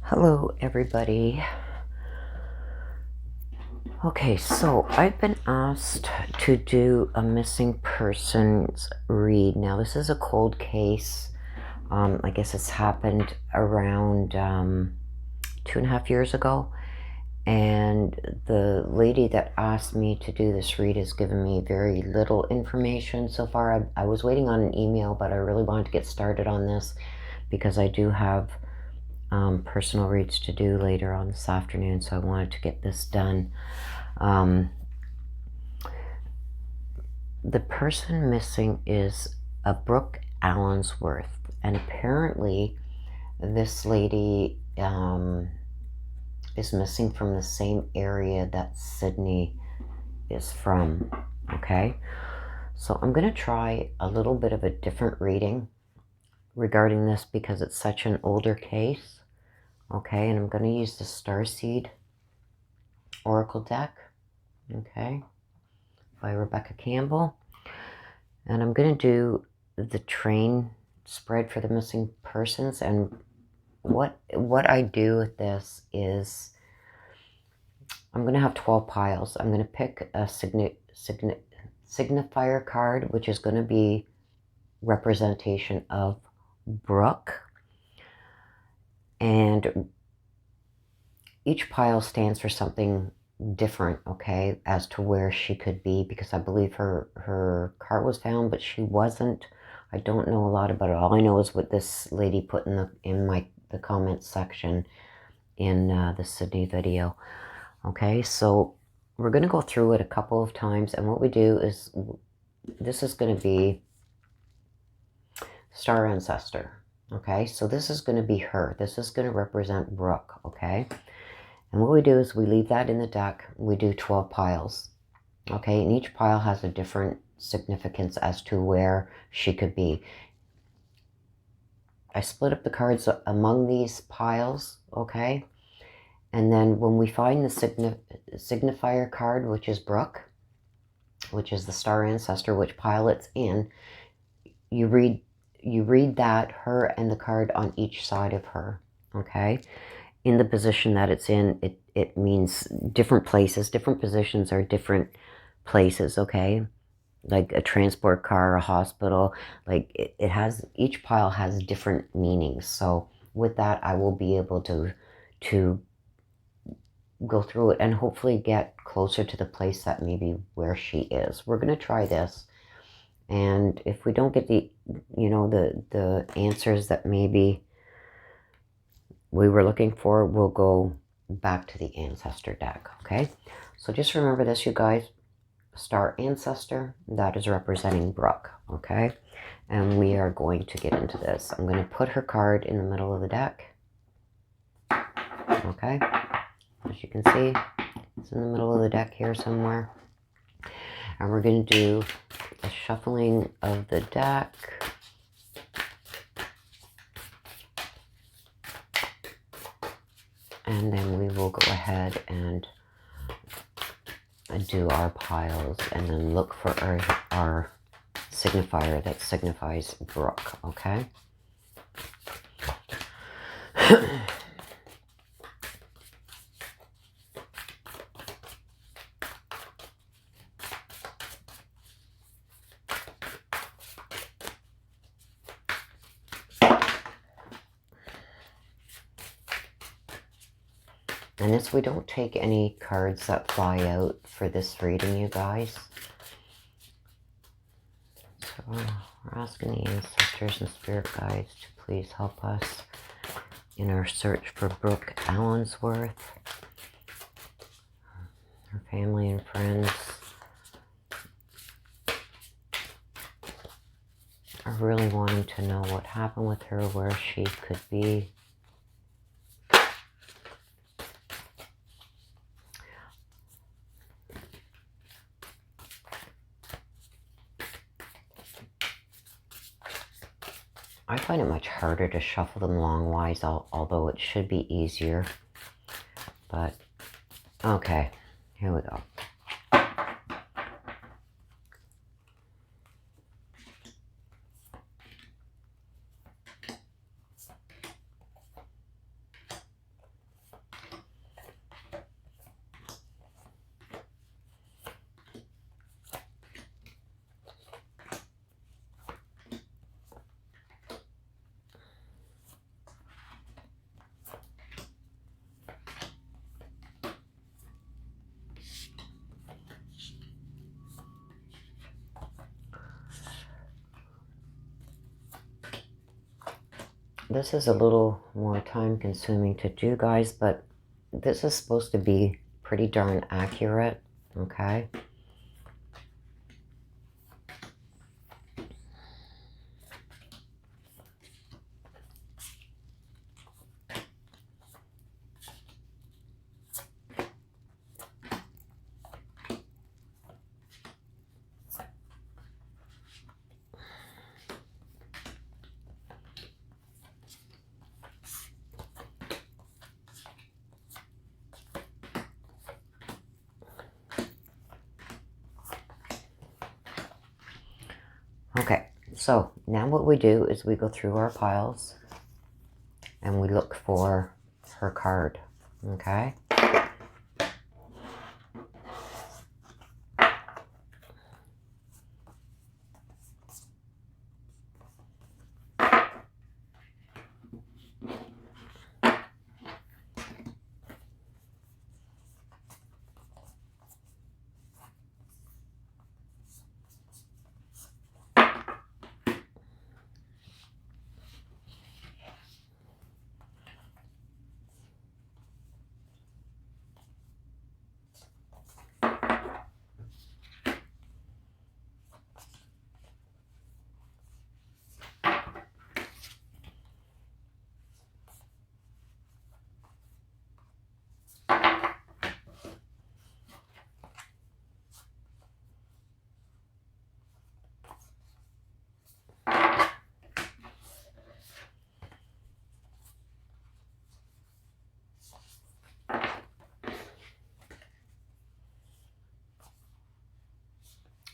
Hello, everybody. Okay, so I've been asked to do a missing persons read. Now, this is a cold case. I guess it's happened around 2.5 years ago. And the lady that asked me to do this read has given me very little information so far. I was waiting on an email, but I really wanted to get started on this because I do have personal reads to do later on this afternoon, so I wanted to get this done. The person missing is a Brooke Allensworth, and apparently this lady is missing from the same area that Sydney is from. Okay, so I'm going to try a little bit of a different reading regarding this because it's such an older case. Okay, and I'm going to use the Starseed Oracle deck, okay, by Rebecca Campbell. And I'm going to do the train spread for the missing persons. And what I do with this is I'm going to have 12 piles. I'm going to pick a signifier card, which is going to be representation of Brooke. And each pile stands for something different, okay, as to where she could be, because I believe her car was found, but she wasn't. I don't know a lot about it. All I know is what this lady put in the comments section in the Sydney video. Okay, so we're going to go through it a couple of times, and what we do is this is going to be Star Ancestor. Okay, so this is going to be her. This is going to represent Brooke, okay? And what we do is we leave that in the deck. We do 12 piles, okay? And each pile has a different significance as to where she could be. I split up the cards among these piles, okay? And then when we find the signifier card, which is Brooke, which is the Star Ancestor, which pile it's in, you read that, her, and the card on each side of her, okay? In the position that it's in, it means different places. Different positions are different places, okay? Like a transport car, a hospital, like it has, each pile has different meanings. So with that, I will be able to go through it and hopefully get closer to the place that maybe where she is. We're going to try this. And if we don't get the answers that maybe we were looking for, we'll go back to the Ancestor deck, okay? So just remember this, you guys. Star Ancestor, that is representing Brooke, okay? And we are going to get into this. I'm going to put her card in the middle of the deck, okay? As you can see, it's in the middle of the deck here somewhere. And we're going to do a shuffling of the deck. And then we will go ahead and do our piles and then look for our signifier that signifies Brooke, okay? And this, we don't take any cards that fly out for this reading, you guys. So we're asking the ancestors and spirit guides to please help us in our search for Brooke Allensworth, her family and friends are really wanting to know what happened with her, where she could be. I find it much harder to shuffle them longwise, although it should be easier. But, okay, here we go. This is a little more time consuming to do, guys, but this is supposed to be pretty darn accurate, okay? Okay, so now what we do is we go through our piles and we look for her card, okay?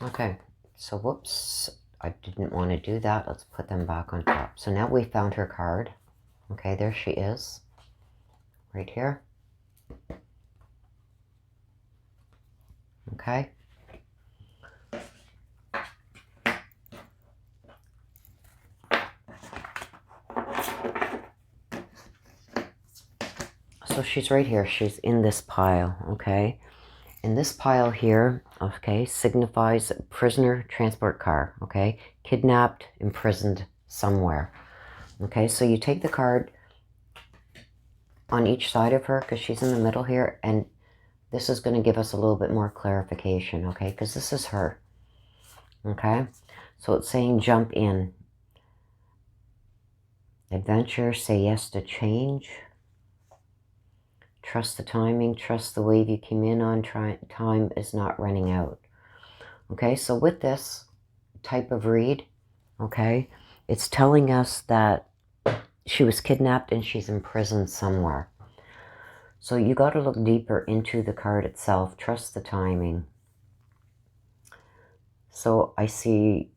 Okay, so whoops, I didn't want to do that. Let's put them back on top. So now we found her card. Okay, there she is, right here. Okay. So she's right here. She's in this pile, okay? And this pile here, okay, signifies prisoner transport car, okay? Kidnapped, imprisoned somewhere. Okay, so you take the card on each side of her because she's in the middle here, and this is going to give us a little bit more clarification, okay? Because this is her, okay? So it's saying jump in. Adventure, say yes to change. Trust the timing, trust the wave you came in on, time is not running out. Okay, so with this type of read, okay, it's telling us that she was kidnapped and she's imprisoned somewhere. So you got to look deeper into the card itself. Trust the timing. So I see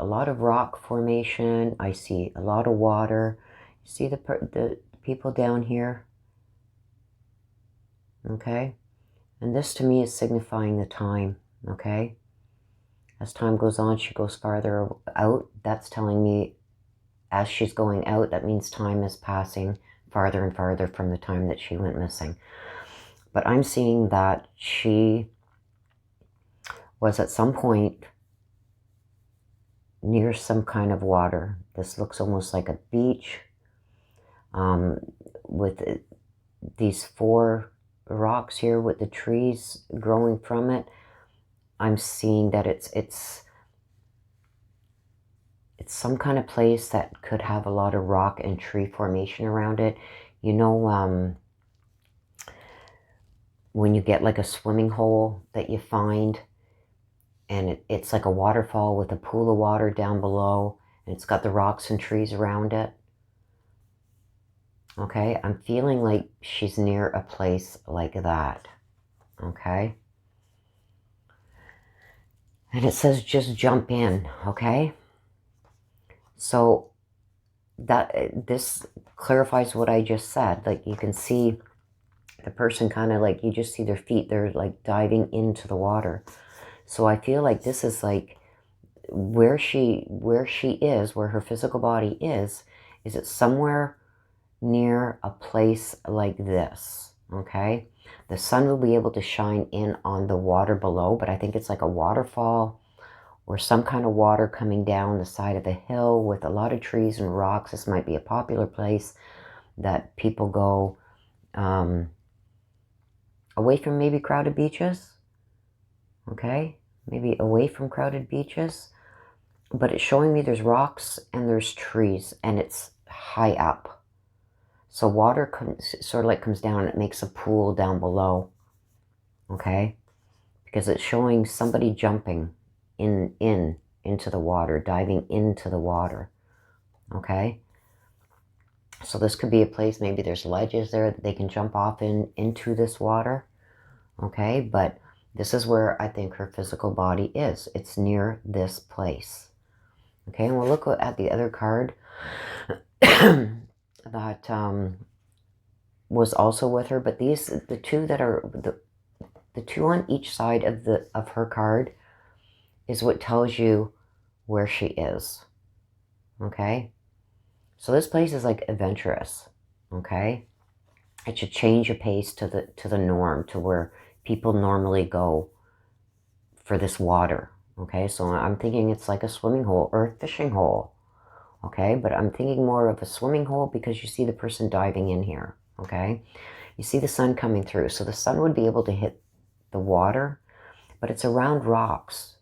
a lot of rock formation. I see a lot of water. You see the people down here? Okay, and this to me is signifying the time, okay? As time goes on, she goes farther out. That's telling me as she's going out, that means time is passing farther and farther from the time that she went missing. But I'm seeing that she was at some point near some kind of water. This looks almost like a beach with these 4 rocks here with the trees growing from it. I'm seeing that it's some kind of place that could have a lot of rock and tree formation around it. You know, when you get like a swimming hole that you find, and it's like a waterfall with a pool of water down below, and it's got the rocks and trees around it. Okay, I'm feeling like she's near a place like that. Okay. And it says just jump in, okay? So that this clarifies what I just said. Like you can see the person kind of like, you just see their feet, they're like diving into the water. So I feel like this is like where she is, where her physical body is it somewhere near a place like this, okay? The sun will be able to shine in on the water below, but I think it's like a waterfall or some kind of water coming down the side of a hill with a lot of trees and rocks. This might be a popular place that people go away from maybe crowded beaches. Okay, maybe away from crowded beaches. But it's showing me there's rocks and there's trees, and it's high up. So water sort of like comes down and it makes a pool down below. Okay, because it's showing somebody jumping into the water, diving into the water. Okay, so this could be a place, maybe there's ledges there that they can jump off into this water. Okay, but this is where I think her physical body is. It's near this place. Okay, and we'll look at the other card that was also with her. But these, the two that are the two on each side of her card, is what tells you where she is. Okay, so this place is like adventurous. Okay, it should change your pace to the norm, to where people normally go for this water. Okay, so I'm thinking it's like a swimming hole or a fishing hole. Okay, but I'm thinking more of a swimming hole because you see the person diving in here. Okay, you see the sun coming through, so the sun would be able to hit the water, but it's around rocks.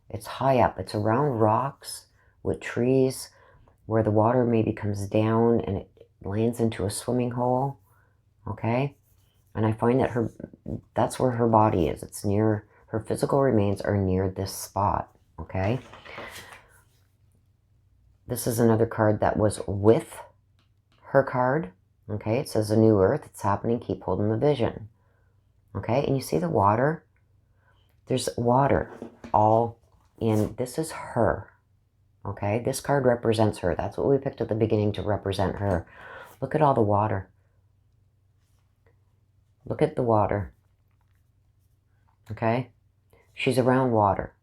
It's high up. It's around rocks with trees where the water maybe comes down and it lands into a swimming hole. Okay, and I find that that's where her body is. It's near, her physical remains are near this spot. Okay, this is another card that was with her card. Okay, it says a new earth. It's happening. Keep holding the vision. Okay, and you see the water? There's water all in. This is her. Okay, this card represents her. That's what we picked at the beginning to represent her. Look at all the water. Look at the water. Okay, she's around water.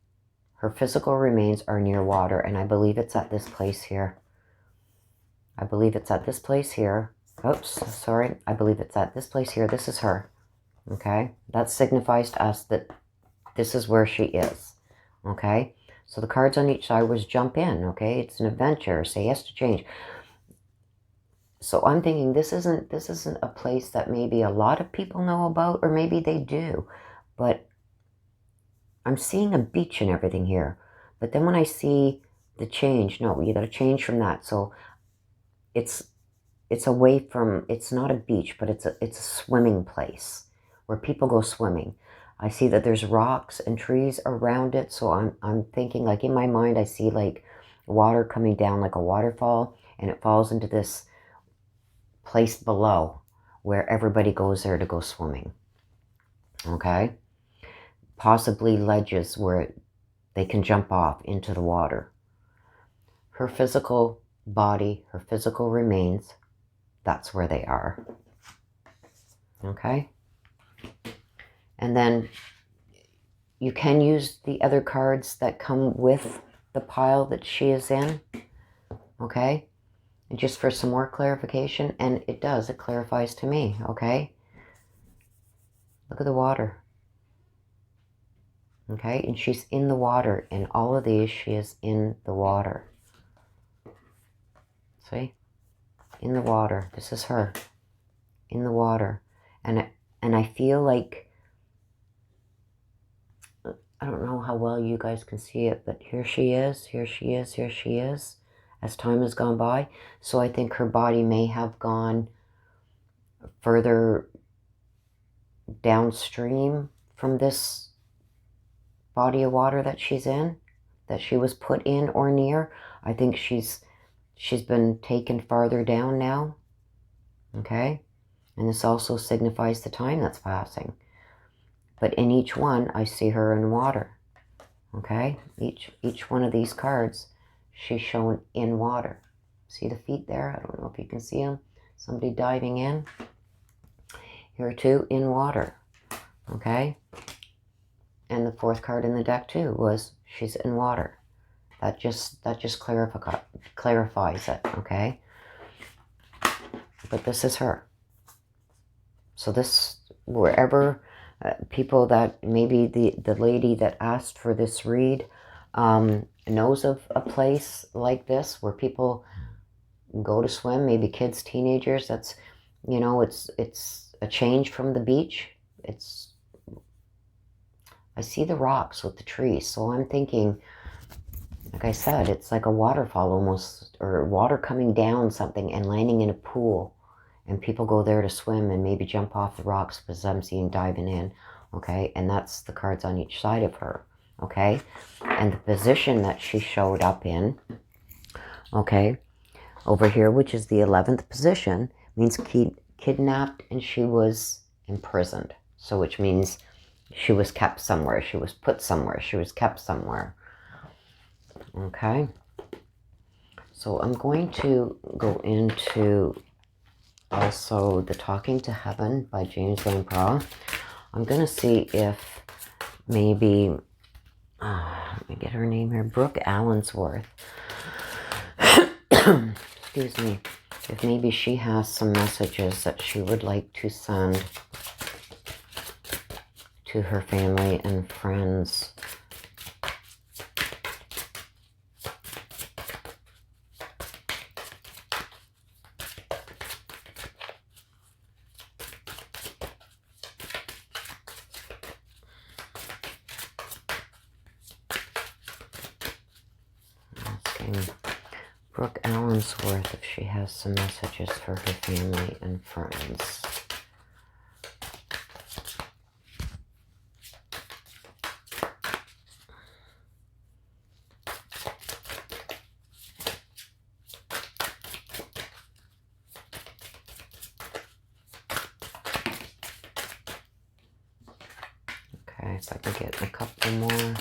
Her physical remains are near water, and I believe it's at this place here. I believe it's at this place here. Oops, sorry. I believe it's at this place here. This is her. Okay, that signifies to us that this is where she is. Okay, so the cards on each side was jump in. Okay, it's an adventure. Say yes to change. So I'm thinking this isn't a place that maybe a lot of people know about, or maybe they do, but I'm seeing a beach and everything here. But then when I see the change, no, you got to change from that. So it's away from, it's not a beach, but it's a swimming place where people go swimming. I see that there's rocks and trees around it. So I'm thinking, like, in my mind, I see like water coming down like a waterfall, and it falls into this place below where everybody goes there to go swimming. Okay, possibly ledges where they can jump off into the water. Her physical body, her physical remains, that's where they are. Okay, and then you can use the other cards that come with the pile that she is in. Okay, and just for some more clarification, and it clarifies to me. Okay, look at the water. Okay, and she's in the water. In all of these, she is in the water. See? In the water. This is her. In the water. And I feel like, I don't know how well you guys can see it, but here she is, here she is, here she is, as time has gone by. So I think her body may have gone further downstream from this body of water that she's in, that she was put in or near. I think she's been taken farther down now. Okay, and this also signifies the time that's passing. But in each one, I see her in water. Okay, each one of these cards, she's shown in water. See the feet there? I don't know if you can see them. Somebody diving in. Here too, in water. Okay, and the fourth card in the deck too was she's in water. That just clarifies it. Okay, but this is her. So this, wherever people that maybe the lady that asked for this read, knows of a place like this where people go to swim, maybe kids, teenagers. That's, you know, it's a change from the beach. I see the rocks with the trees, so I'm thinking, like I said, it's like a waterfall almost, or water coming down something and landing in a pool, and people go there to swim and maybe jump off the rocks, because I'm seeing diving in, okay? And that's the cards on each side of her, okay? And the position that she showed up in, okay, over here, which is the 11th position, means kidnapped, and she was imprisoned. So which means she was kept somewhere. She was put somewhere. She was kept somewhere. Okay. So I'm going to go into also The Talking to Heaven by James Lamprell. I'm going to see if maybe, let me get her name here, Brooke Allensworth. Excuse me. If maybe she has some messages that she would like to send to her family and friends. Asking Brooke Allensworth if she has some messages for her family and friends. Okay, if I can get a couple more.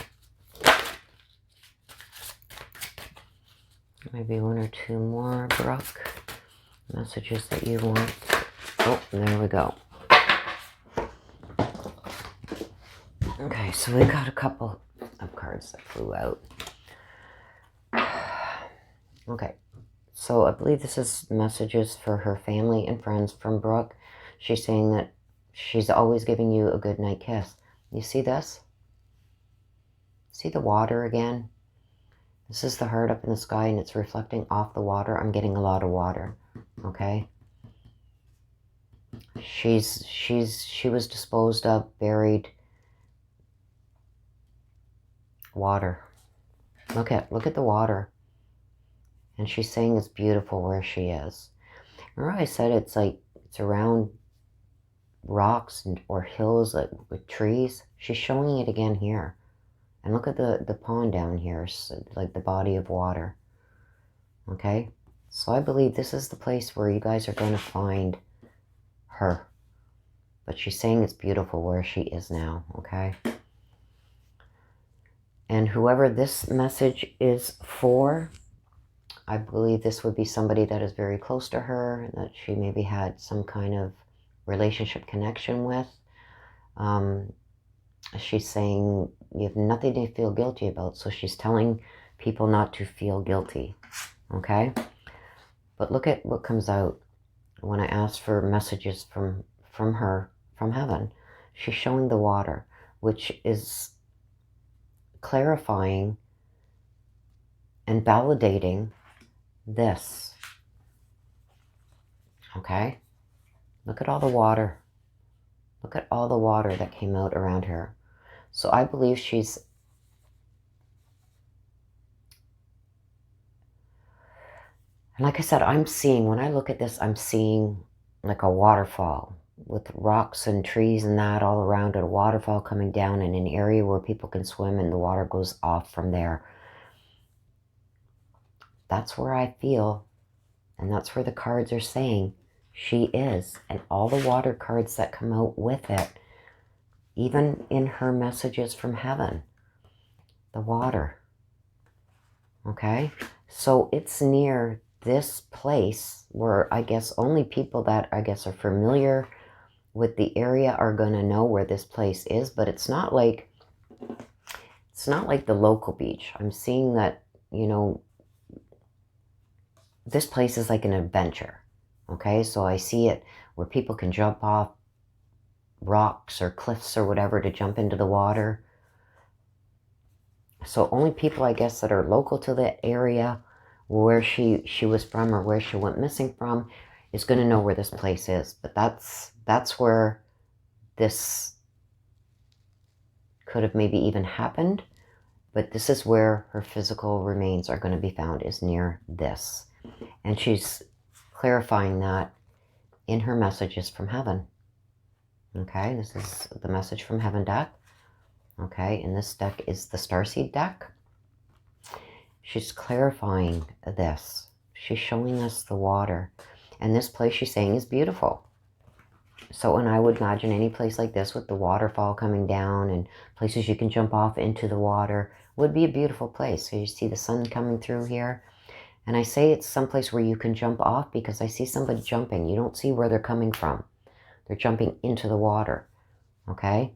Maybe one or two more, Brooke. Messages that you want. Oh, there we go. Okay, so we got a couple of cards that flew out. Okay, so I believe this is messages for her family and friends from Brooke. She's saying that she's always giving you a good night kiss. You see this? See the water again? This is the heart up in the sky, and it's reflecting off the water. I'm getting a lot of water, okay? She was disposed of, buried. Water. Look at the water. And she's saying it's beautiful where she is. Remember I said it's like, it's around rocks or hills with trees? She's showing it again here. And look at the pond down here, so like the body of water. Okay? So I believe this is the place where you guys are going to find her. But she's saying it's beautiful where she is now, okay? And whoever this message is for, I believe this would be somebody that is very close to her, that she maybe had some kind of relationship connection with. She's saying you have nothing to feel guilty about, so she's telling people not to feel guilty, okay? But look at what comes out when I ask for messages from her, from heaven. She's showing the water, which is clarifying and validating this, okay? Look at all the water. Look at all the water that came out around her. So I believe she's, and like I said, I'm seeing, when I look at this, I'm seeing like a waterfall with rocks and trees and that all around it, a waterfall coming down in an area where people can swim, and the water goes off from there. That's where I feel, and that's where the cards are saying she is, and all the water cards that come out with it, even in her messages from heaven, the water, okay? So it's near this place where I guess only people that I guess are familiar with the area are going to know where this place is, but it's not like the local beach. I'm seeing that, you know, this place is like an adventure, okay? So I see it where people can jump off rocks or cliffs or whatever to jump into the water. So only people, I guess, that are local to the area where she was from or where she went missing from is going to know where this place is. But that's where this could have maybe even happened. But this is where her physical remains are going to be found, is near this. And she's clarifying that in her messages from heaven. Okay, this is the message from heaven deck. Okay, and this deck is the Starseed deck. She's clarifying this. She's showing us the water. And this place, she's saying, is beautiful. So, and I would imagine any place like this with the waterfall coming down and places you can jump off into the water would be a beautiful place. So you see the sun coming through here. And I say it's someplace where you can jump off because I see somebody jumping. You don't see where they're coming from. They're jumping into the water. Okay?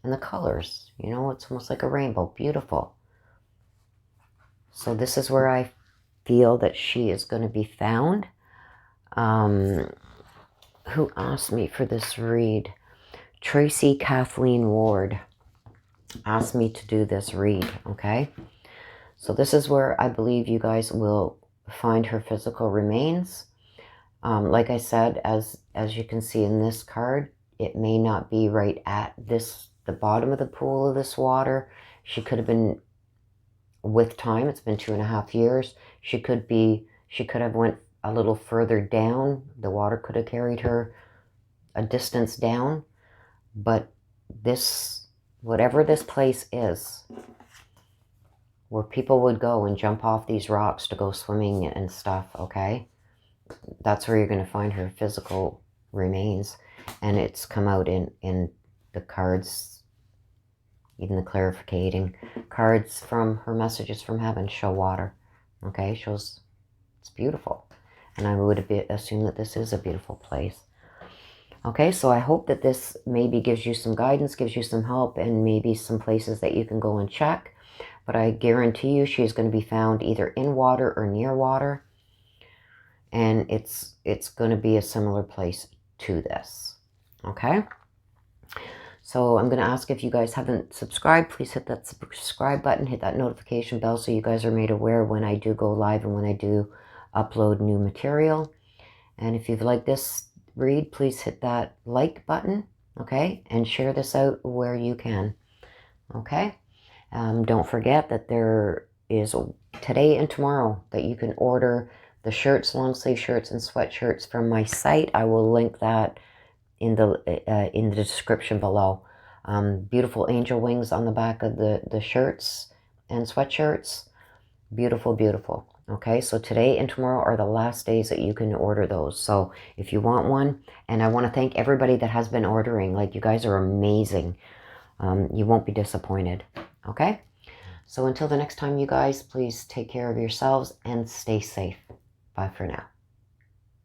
And the colors, you know, it's almost like a rainbow. Beautiful. So this is where I feel that she is going to be found. Who asked me for this read? Tracy Kathleen Ward asked me to do this read, okay? So this is where I believe you guys will find her physical remains. Like I said, as you can see in this card, it may not be right at the bottom of the pool of this water. She could have been, with time, it's been 2.5 years. She could have went a little further down. The water could have carried her a distance down. But this, whatever this place is, where people would go and jump off these rocks to go swimming and stuff, okay? That's where you're going to find her physical remains. And it's come out in the cards, even the clarifying cards from her messages from heaven show water, okay? Shows it's beautiful. And I would assume that this is a beautiful place. Okay, so I hope that this maybe gives you some guidance, gives you some help, and maybe some places that you can go and check. But I guarantee you she's going to be found either in water or near water. And it's going to be a similar place to this. Okay? So I'm going to ask, if you guys haven't subscribed, please hit that subscribe button, hit that notification bell so you guys are made aware when I do go live and when I do upload new material. And if you've liked this read, please hit that like button, okay? And share this out where you can, okay? Don't forget that there is today and tomorrow that you can order the shirts, long sleeve shirts and sweatshirts from my site. I will link that in the description below. Beautiful angel wings on the back of the shirts and sweatshirts. Beautiful, beautiful. Okay, so today and tomorrow are the last days that you can order those. So if you want one, and I want to thank everybody that has been ordering. Like, you guys are amazing. You won't be disappointed. Okay, so until the next time, you guys, please take care of yourselves and stay safe. Bye for now.